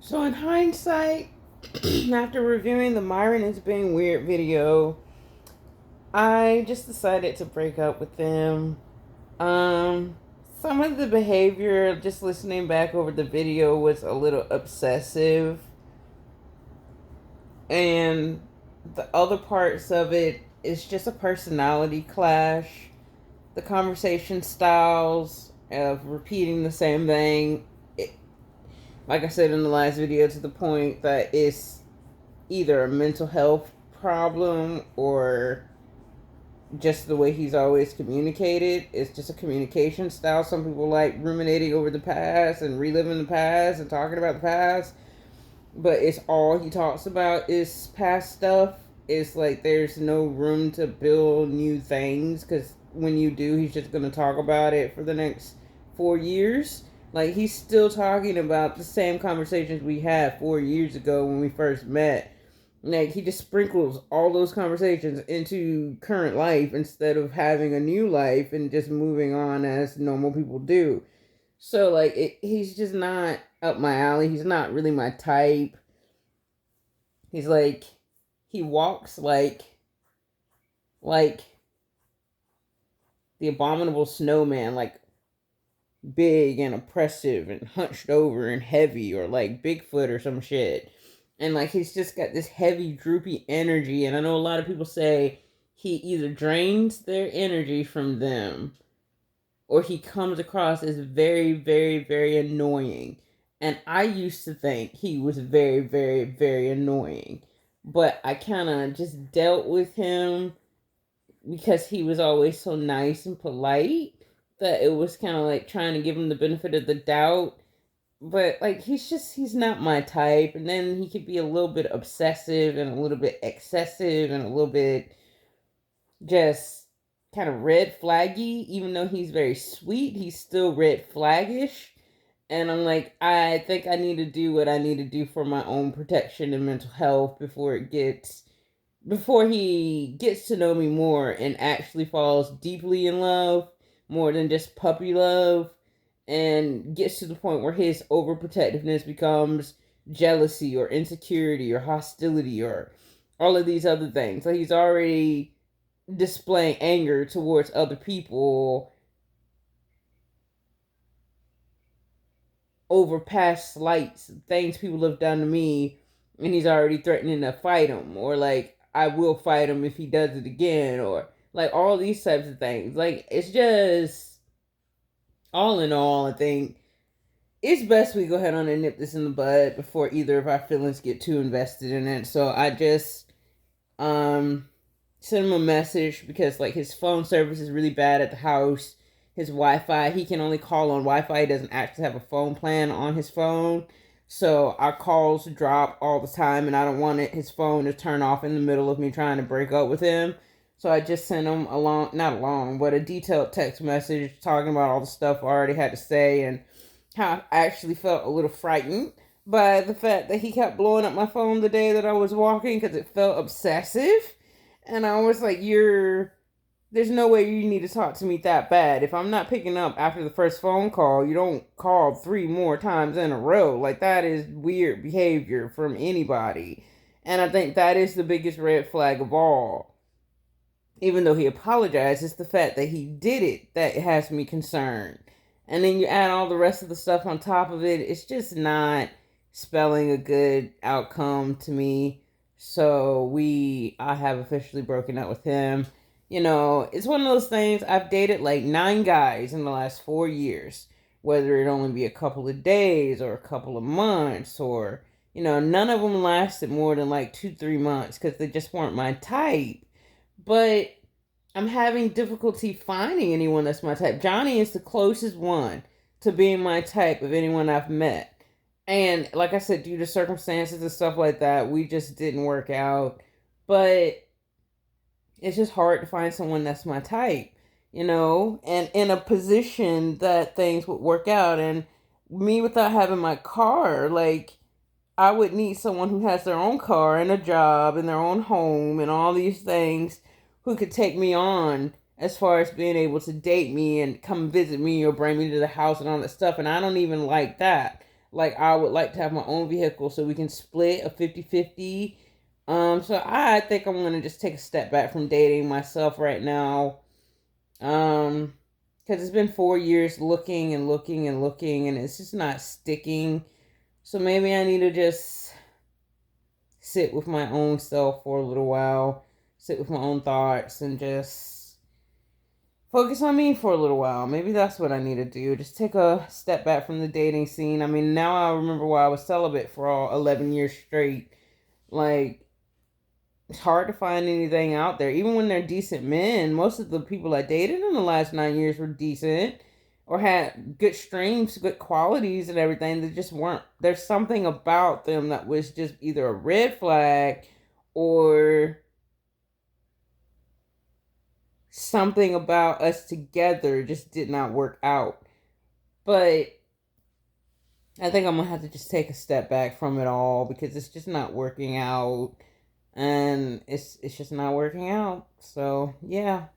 So, in hindsight, after reviewing the Myron is being weird video, I just decided to break up with them. Um, some of the behavior, just listening back over the video, was a little obsessive, and the other parts of it is just a personality clash. The conversation styles of repeating the same thing, it, like I said in the last video, to the point that it's either a mental health problem or just the way he's always communicated. It's just a communication style. Some people like ruminating over the past and reliving the past and talking about the past, but it's all he talks about is past stuff. It's like there's no room to build new things because when you do, he's just going to talk about it for the next 4 years. Like he's still talking about the same conversations we had 4 years ago when we first met. Like he just sprinkles all those conversations into current life instead of having a new life and just moving on as normal people do. So like he's just not up my alley. He's not really my type. He's like he walks like the abominable snowman, like big and oppressive and hunched over and heavy, or like Bigfoot or some shit. And like he's just got this heavy, droopy energy. And I know a lot of people say he either drains their energy from them or he comes across as very, very, very annoying. And I used to think he was very, very, very annoying. But I kind of just dealt with him because he was always so nice and polite that it was kind of like trying to give him the benefit of the doubt. But like he's not my type. And then he could be a little bit obsessive and a little bit excessive and a little bit just kind of red flaggy. Even though he's very sweet, he's still red flaggish. And I'm like, I think I need to do what I need to do for my own protection and mental health before he gets to know me more and actually falls deeply in love, more than just puppy love, and gets to the point where his overprotectiveness becomes jealousy or insecurity or hostility or all of these other things. Like he's already displaying anger towards other people over past slights, things people have done to me, and he's already threatening to fight him, or like I will fight him if he does it again, or like all these types of things. Like it's just all in all, I think it's best we go ahead on and nip this in the bud before either of our feelings get too invested in it. So I just um sent him a message because like his phone service is really bad at the house. His Wi-Fi, he can only call on Wi-Fi. He doesn't actually have a phone plan on his phone. So our calls drop all the time and I don't want his phone to turn off in the middle of me trying to break up with him. So I just sent him not a long, but a detailed text message talking about all the stuff I already had to say and how I actually felt a little frightened by the fact that he kept blowing up my phone the day that I was walking because it felt obsessive. And I was like, there's no way you need to talk to me that bad. If I'm not picking up after the first phone call, you don't call 3 more times in a row. Like, that is weird behavior from anybody. And I think that is the biggest red flag of all. Even though he apologized, it's the fact that he did it that has me concerned. And then you add all the rest of the stuff on top of it, it's just not spelling a good outcome to me. So I have officially broken up with him. You know, it's one of those things. I've dated like 9 guys in the last 4 years, whether it only be a couple of days or a couple of months, or, you know, none of them lasted more than like 2, 3 months because they just weren't my type. But I'm having difficulty finding anyone that's my type. Johnny is the closest one to being my type of anyone I've met. And like I said, due to circumstances and stuff like that, we just didn't work out. But it's just hard to find someone that's my type, you know, and in a position that things would work out. And me without having my car, like, I would need someone who has their own car and a job and their own home and all these things who could take me on as far as being able to date me and come visit me or bring me to the house and all that stuff. And I don't even like that. like I would like to have my own vehicle so we can split a 50-50. So I think I'm gonna just take a step back from dating myself right now. Because it's been 4 years looking and looking and looking, and it's just not sticking. So maybe I need to just sit with my own self for a little while, sit with my own thoughts, and just focus on me for a little while. Maybe that's what I need to do. Just take a step back from the dating scene. I mean, now I remember why I was celibate for all 11 years straight. Like, it's hard to find anything out there. Even when they're decent men, most of the people I dated in the last 9 years were decent or had good streams, good qualities and everything. They just weren't. There's something about them that was just either a red flag or something about us together just did not work out. But I think I'm gonna have to just take a step back from it all because it's just not working out, and it's just not working out. So yeah.